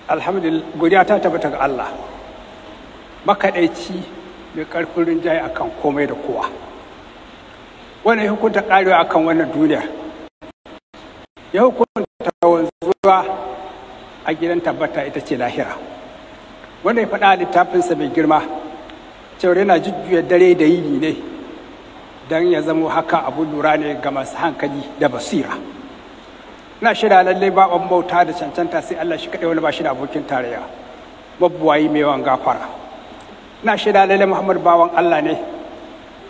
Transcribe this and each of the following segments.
Alhamdulillah, godiya ta tabbata ga Allah makaɗaici mai ƙarfin rinjaye akan komai da kowa. Wannan ya hukunta ƙarewa akan wannan duniya, ya hukunta wanzuwa a gidan tabbata ita ce lahira. Wanda ya faɗa a littafinsa mai girma cewa yana jujjuya dare da yini ne don ya zamo haka abu lura ne ga masu hankali da basira. Na shirya lallai ba an bauta da cancanta sai Allah shi kaɗai, wani ba shi da abokin tarayya, mabuwayi mai yawan gafara. Na shirya lallai Muhammad bawan Allah ne,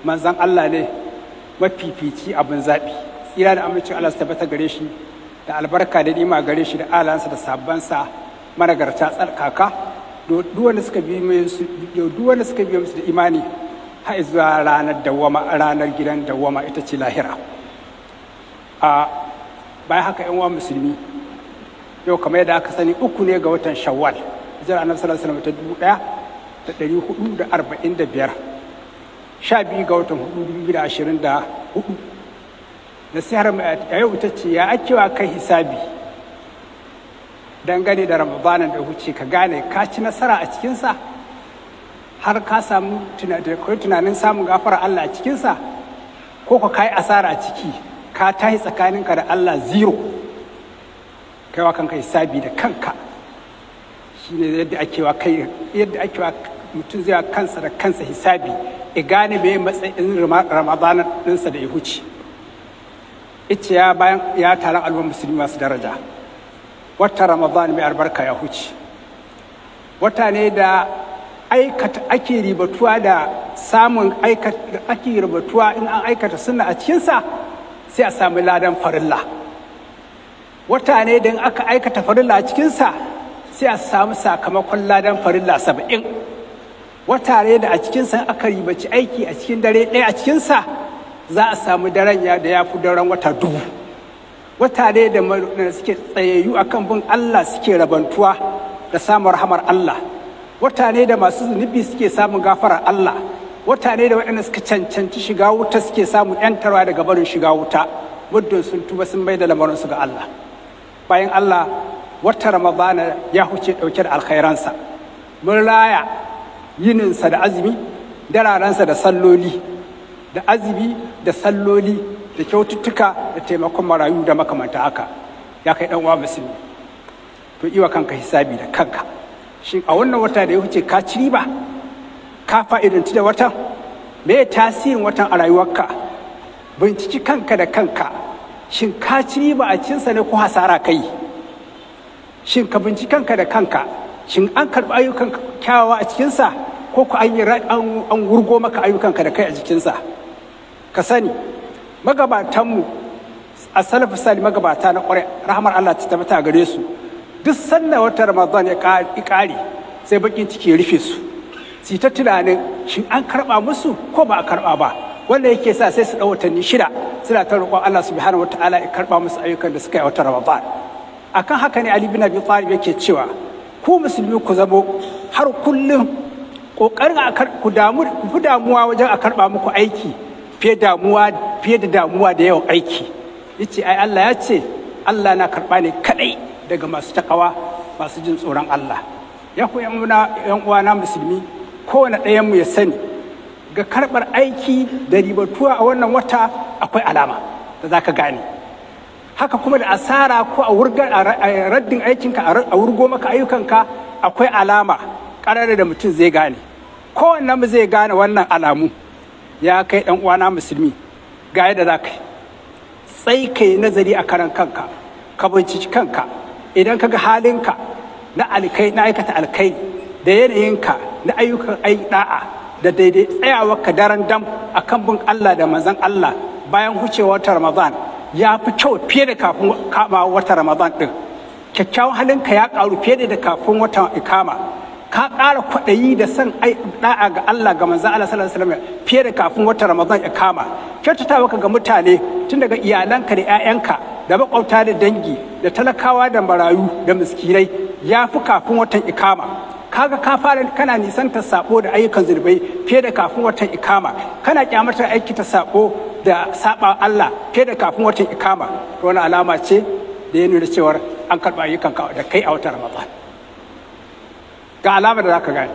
manzan Allah ne, mafifici abin zaɓi. Tsira da amincin Allah su tabbata gare shi, da albarka da nima gare shi da alansa da sabbansa managarta tsarkaka. Duk wanda suka biyo musu da imani har zuwa ranar dawwama, ranar gidan dawwama ita ce lahira. Bayan haka yan uwa musulmi, yau kamar yadda aka sani 3 ne ga watan Shawwal, hijirar Annabi sallallahu alaihi wasallam ta 1445, 12 ga watan 2024. Nasihar a yau ita ce ya akewa kai hisabi dangane da Ramadanan da huce, ka gane ka ci nasara a cikinsa har ka samu tunanin samun gafara Allah a cikinsa, ko ka kai asara a ciki ka tahi tsakaninka da Allah zero. Kaiwa kanka hisabi da kanka shine yadda akewa mutum zai kansa da kansa hisabi, ya gane me matsayin Ramadanan ɗinsa da ya huce. Ice ya bayan ya taron al'ummar musulmi masu daraja, wata Ramadan mai albarka ya huce, wata ne da ake ribatuwa da samun ake ribatuwa in an aikata sunna a cikinsa sai a sami ladan farilla. Wata ne da in aka aikata farilla a cikinsa sai a samu sakamakon ladan farilla 70. Wata ne da a cikinsa aka ribaci aiki a cikin dare ɗaya a cikinsa za a samu daren da ya fi daren wata 1000. Wata ne da suke tsayayyu akan bin Allah suke rabantuwa da samun rahamar Allah. Wata ne da masu zunubi suke samun gafarar Allah. Wata ne da waɗanda suka cancanci shiga wuta suke samun ‘yantarwa daga barin shiga wuta, muddin sun tuba sun bai da lamarinsu ga Allah. Bayan Allah, wata Ramadana ya huce ɗauke da alkhairansa. Mun raya yininsa da azumi, dararensa da salloli, da azumi da salloli, da kyaututtuka da taimakon marayu da makamanta haka. Ya kai ɗan uwa musulmi, to iwa kanka hisabi da kanka. Shin a wannan wata da ya huce ka ci riba? Ka fa'idanci da watan? Me tasirin watan a rayuwarka? Binciki kanka da kanka. Shin ka ci riba a cinsa ne ko hasara kai? Shin ka binciki kanka da kanka. Shin an karɓi ayyukan kyawawa a cikinsa, ko ku an wurgo maka ayyukanka da kai a jikinsa? Ka sani, magabatanmu a salafu sali, magabata na ƙwarai, rahamar Allah ta tabbata gare su, duk sannan wata Ramadan ya ƙare sai bakin ciki ya rufe su ta tunanin shin an karɓa musu ko ba a karɓa ba. Wanda yake sa sai su ɗau watanni 6 suna ta roƙon Allah subhanahu wataala ya karɓa musu ayyukan da suka yi wata Ramadan. Akan haka ne Ali bin Abi Talib yake cewa ku musulmi ku zamo har kullum ƙoƙarin ku fi damuwa wajen a karɓa muku aiki fiye da damuwa da yawan aiki. Yace ai Allah ya ce Allah na karɓa ne kaɗai daga masu takawa, masu jin tsoron Allah. Ya ku yan uwana musulmi, kowane ɗayanmu ya sani ga karɓar aiki da ribatuwa a wannan wata akwai alama da za ka gane. Haka kuma da asara ko a raddin aikinka a wurgo maka ayyukanka akwai alama ƙarar da mutum zai gane. Kowanne mu zai gane wannan alamu. Ya kai ɗan uwana musulmi, ga yadda za ka yi. Sai ka yi nazari a karan kanka, ka binciki kanka. Idan ka ga halinka na aikata alkai da yanayinka na ayyukan da'a da daidai tsayawarka daren dam a kan bin Allah da manzon Allah bayan hucewar wata Ramadan ya fi kyau fiye da kafin kama wata Ramadan ɗin. Kyakkyawan halinka ya ƙaru fiye da kafin wata ikama. Ka ƙara kwaɗayi da son da'a ga Allah ga manzon Allah sallallahu alaihi wasallam fiye da kafin wata Ramadan ikama. Kyautatawa ga mutane tun daga iyalanka da 'ya'yanka da makwabta da dangi da talakawa da marayu da miskinai ya fi kafin watan ikama. Kaga ka fara kana nisantar sabo da ayyukan zunubai fiye da kafin watan ikama. Kana kyamatar aiki ta sabo da saba Allah fiye da kafin watan ikama. To wani alama ce da ya nuna cewar an karɓa ayyukan da kai a watan Ramadan. ga alamar da za ka gane.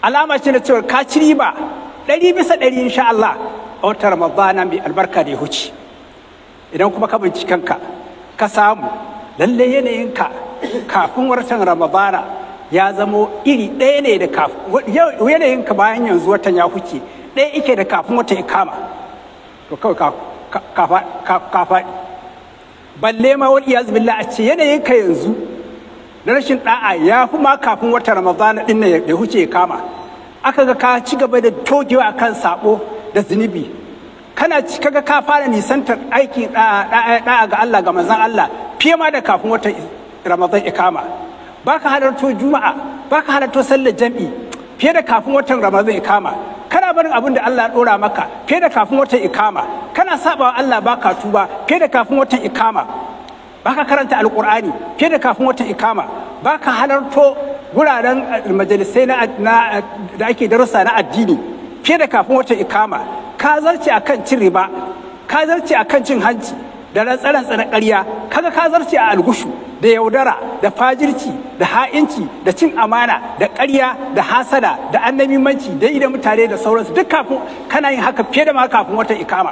Alama ce na cewa ka ci riba 100% insha Allah a wata Ramadana mai albarka da ya huce. Idan kuma ka binciki kanka ka samu lalle yanayinka kafin watan Ramadana ya zamo iri ɗaya ne da kafin yanayinka bayan yanzu watan ya huce ɗaya ike da kafin watan ya kama, to kawai ka faɗi. Balle ma wani iyaz billah a ce yanayinka yanzu da rashin ɗa'a ya fi ma kafin watan Ramadana ɗin ne da huce ya kama. Aka ga ka ci gaba da togewa akan sabo da zunubi, kaga ka fara nisantar aikin ɗa'a ga Allah ga manzon Allah fiye ma da kafin watan Ramadan ya kama. Baka halarto Juma'a, baka halarto sallar jam'i fiye da kafin watan Ramadan ya kama. Kana barin abin da Allah ya dora maka fiye da kafin watan ikama. Kana saba wa Allah baka tuba fiye da kafin watan ikama. Baka karanta alqur'ani fiye da kafin watan ikama. Baka halarto wuraren majalisai da ake darussa na addini fiye da kafin watan ikama. Ka zarce akan cin riba, ka zarce akan cin hanci da rantsa-rantsa na ƙarya, kaga ka zarce a algushu da yaudara da fajirci da ha'inci da cin amana da ƙarya da hasada da annabimanci da yi da mutane da sauransu, duk kafin kana yin haka fiye da ma kafin watan ikama.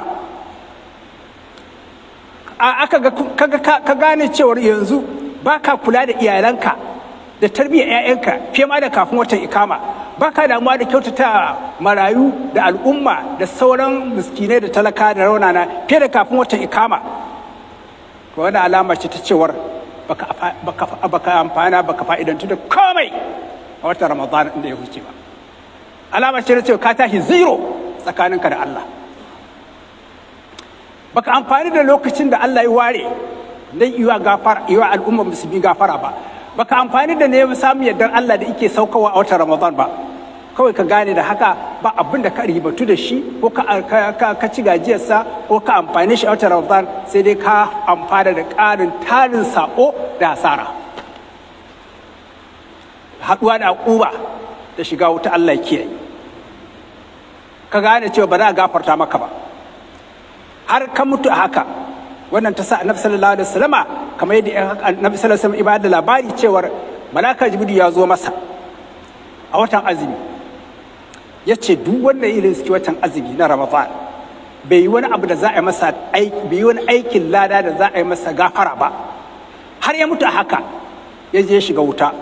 Ka gane cewar yanzu baka kula da iyalanka da tarbiyyar 'ya'yanka fiye ma da kafin watan ikama. Baka damuwa da kyautata marayu da al'umma da sauran miskinai da talaka da raunana fiye da kafin watan ikama. To wani alama ce ta cewar baka amfana baka fa'idantu da komai a watan Ramadan inda ya huce ba. Alama ce ta cewa ka tashi zero tsakaninka da Allah. Baka amfani da lokacin da Allah ya ware don yiwa al'ummar musulmi gafara ba. Baka amfani da neman samun yardar Allah da yake saukawa a watan Ramadan ba. Kawai ka gane da haka ba abin da ka ribatu da shi ko ka ci gajiyarsa ko ka amfani shi a watan Ramadan, sai dai ka amfana da ƙarin tarin sako da hasara, haɗuwa da akuba da shiga wuta Allah ya kiyaye. Ka gane cewa ba za a gafarta maka ba har ka mutu a haka. Wannan ta sa Annabi sallallahu alaihi wasallama, kamar yadda Annabi sallallahu alaihi wasallam ibada labari cewar malaka Jibril ya zo masa a watan azumi, ya ce duk wanda irin suke watan azumi na Ramadan bai yi wani abu da za a yi masa aiki, bai yi wani aikin lada da za a yi masa gafara ba har ya mutu a haka, ya je shiga wuta.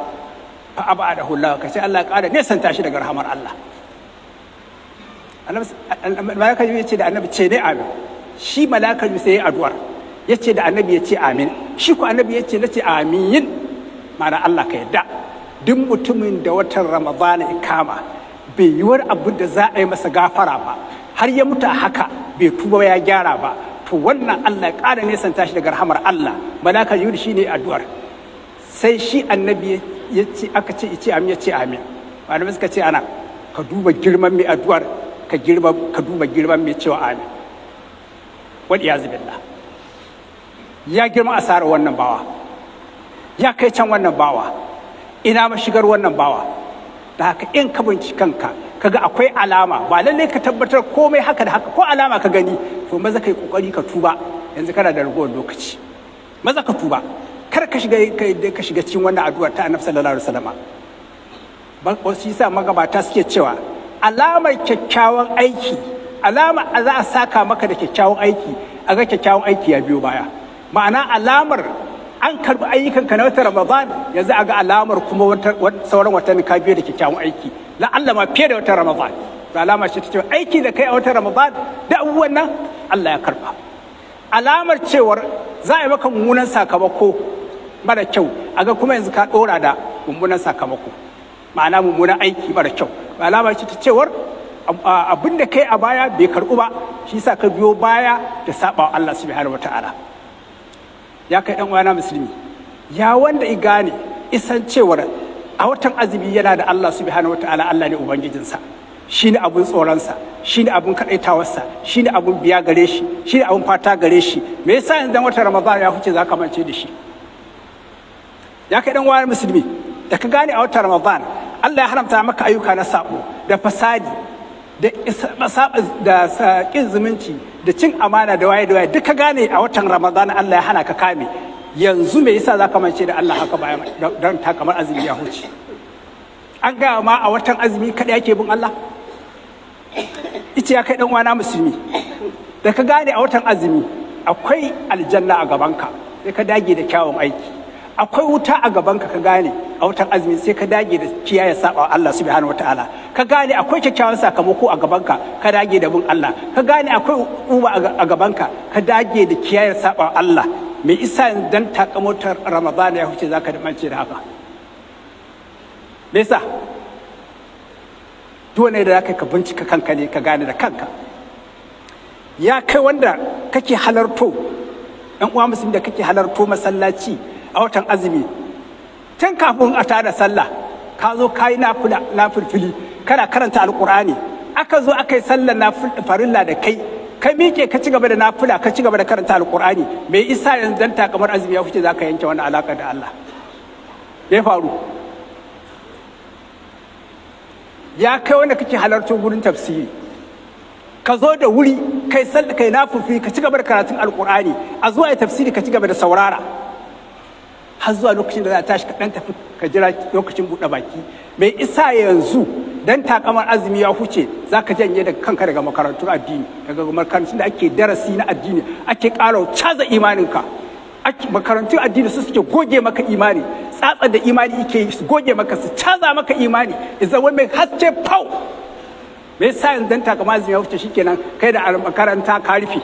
Fa abadahu Allah, ka ce Allah ya ƙara nesanta shi daga rahamar Allah. Malaka Jibril ya ce da Annabi ce ne amin. Shi malaka Jibril sai ya addu'ar, ya ce da Annabi ya ce amin. Shi ko Annabi ya ce na ce amin, ma'ana Allah ka yadda. Duk mutumin da watan Ramadana ya kama bai yi wani abu da za a yi masa gafara ba har ya mutu a haka bai tuba ya gyara ba, to wannan Allah ya ƙara nesanta shi daga rahamar Allah. Malaka Jibril shi ne addu'ar. Sai shi Annabi ya ce, aka ce ice amin, ya ce amin. Malamai suka ce ana ka duba girman mai addu'ar, ka duba girman mai cewa amin. Wal iyazu billah. Ya girma asarar wannan bawa, ya kai can wannan bawa, ina mashigar wannan bawa. Da haka in ka binci kanka kaga akwai alama, ba lallai ka tabbatar komai haka da haka, ko alama ka gani, to maza kai kokari ka tuba. Yanzu kana da ragowar lokaci, maza ka tuba, kar ka shiga cikin wannan addu'ar ta Annabi sallallahu alaihi wasallam. Wasu yasa magabata suke cewa alamar kyakkyawan aiki, alama za a saka maka da kyakkyawan aiki, a ga kyakkyawan aiki ya biyo baya. Ma'ana alamar an karbi ayyukanka na watan Ramadan, yanzu a ga alamar kuma sauran watanni ka biyo da kyakkyawan aiki, la'alla ma fiye da watan Ramadan. Da alama ce ta cewa aiki da kai a watan Ramadan da abubuwan nan Allah ya karba. Alamar cewar za a yi maka mummunan sakamako mara kyau, a ga kuma yanzu ka ɗora da mummunan sakamako, ma'ana mummunan aiki mara kyau. Alama ce ta cewar abin da kai a baya bai karɓu ba, shi yasa ka biyo baya da saba wa Allah subhanahu wataala. Ya kai ɗan uwana musulmi, ya wanda i gane isan cewar a watan azumi yana da Allah subhanahu wataala, Allah ne ubangijinsa, shine abun tsoronsa, shine abun kadaitawarsa, shine abun biya gare shi, shine abun fata gare shi. Me yasa yanzu watan Ramadan ya huce za ka mance da shi? Ya kai ɗan uwana musulmi, da ka gane a watan Ramadan Allah ya haramta maka ayyuka na sabo da fasadi da kin zumunci da cin amana da waye duka gane a watan Ramadan Allah ya hana ka kame. yanzu me yasa zaka mance da Allah haka baya don takamar azumi ya huce? An gaya ma a watan azumi kada yake bin Allah? Ice ya kai dan uwana musulmi, da ka gane a watan azumi akwai aljanna a gabanka sai ka dage da kyawun aiki, akwai wuta a gabanka ka gane a watan azumi sai ka dage da kiyaye saba Allah subhanahu wataala, ka gane akwai kyakkyawan sakamako a gabanka ka dage da bin Allah, ka gane akwai uba a gabanka ka dage da kiyaye saba Allah. Me isa dan takamotar Ramadan ya huce zaka da mance da haka? Me yasa? Dole da zaka ka bincika kanka ne ka gane da kanka. Ya kai wanda kake halarto, ɗan uwa musulmi da kake halarto masallaci a watan azumi, tun kafin a tada sallah ka zo kayi nafilfili kana karanta alkur'ani, aka zo aka yi sallar farilla da kai miƙe ka ci gaba da nafila ka ci gaba da karanta alkur'ani. Me isa yanzu dan takamar azumi ya fice zaka yanke wannan alaka da Allah? Me faru? Ya kai wanda kake halarto gurin tafsiri, ka zo da wuri kai sallah kai nafilfili ka ci gaba da karatun alkur'ani, a zuwa tafsiri ka ci gaba da saurara har zuwa lokacin da za a tashi ka dan tafi ka jira lokacin buɗe baki. Mai isa yanzu dan takamar azumi ya huce zaka janye daga kanka daga makarantun addini, daga makarantun da ake darasi na addini ake ƙara caza imaninka. Makarantun addini su suke goge maka imani, tsatsa da imani yake su goge maka, su caza maka imani idan wai mai haske pau. Me yasa yanzu dan takamar azumi ya huce shikenan kai da makaranta ka rufe?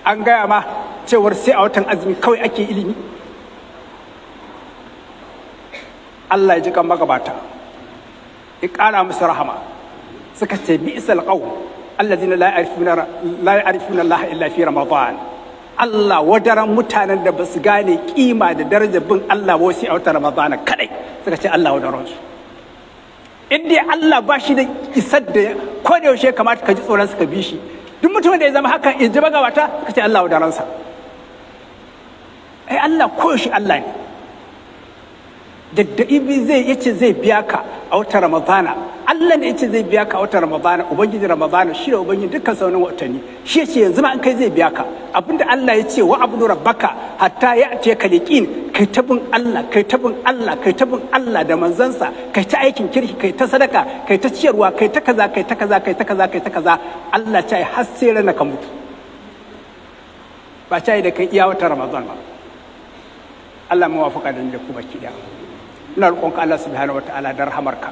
An gaya ma cewar sai a watan azumi kawai ake ilimi? Allah ya ji kan magabata, ya ƙara musu rahama, suka ce bi'sal qawm allazina la ya'rifuna Allah illa fi Ramadan. Allah wadaran mutanen da basu gane kima da darajar bin Allah ba sai a watan Ramadan kadai, suka ce Allah wadaran su. In dai Allah ba shi da isar da ko da yaushe kamata ka ji tsoron suka bi shi, duk mutumin da ya zama haka in ji magabata ka ce Allah wadaransa. Ai Allah koyaushe Allah ne. Dadda'ibi yace zai biya ka a watan Ramadana, Allah ne yace zai biya ka a watan Ramadana, ubangiji Ramadana shi da ubangiji dukkan sauran watanni, shi yace yanzu ma an kai zai biya ka. Abinda Allah ya ce wa abudu rabbaka hatta ya'ti ka liqin, kai tabin Allah kai tabin Allah kai tabin Allah da manzansa, kai ta aikin kirki, kai ta sadaka, kai ta ciyarwa, kai ta kaza kai ta kaza kai ta kaza kai ta kaza. Allah ya har sai rana ka mutu, ba ta da kai iya watan Ramadan ba. Allah muwafaka da ku baki da. Ina roƙonka Allah subhanahu wataala da rahamarka,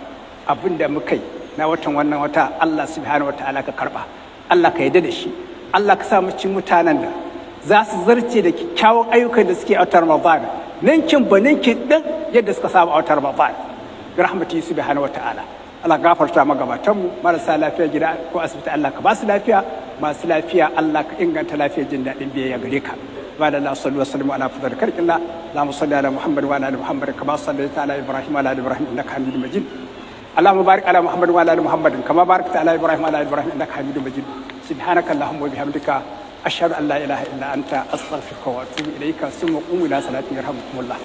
abinda muka yi na watan wannan wata Allah subhanahu wataala ka karba, Allah ka yarda da shi, Allah ka sa mu cikin mutanen da za su zarce da kyakkyawan ayyukan da suke a watan Ramadan, ninkin ba ninkin din yadda suka saba a watan Ramadan, bi rahmatihi subhanahu wataala. Allah gafarta magabatanmu, marasa lafiya gida ko asibiti Allah ka ba su lafiya, masu lafiya Allah ka inganta lafiyar jin daɗin biyayya gare ka. بعد الله صلى الله وسلم على افضل خلق الله. اللهم صل على محمد وعلى ال محمد كما صليت على ابراهيم وعلى ال ابراهيم انك حميد مجيد. اللهم بارك على محمد وعلى ال محمد كما باركت على ابراهيم وعلى ال ابراهيم انك حميد مجيد. سبحانك اللهم وبحمدك اشهد ان لا اله الا انت استغفرك واتوب اليك. ثم قوموا الى صلاتكم يرحمكم الله.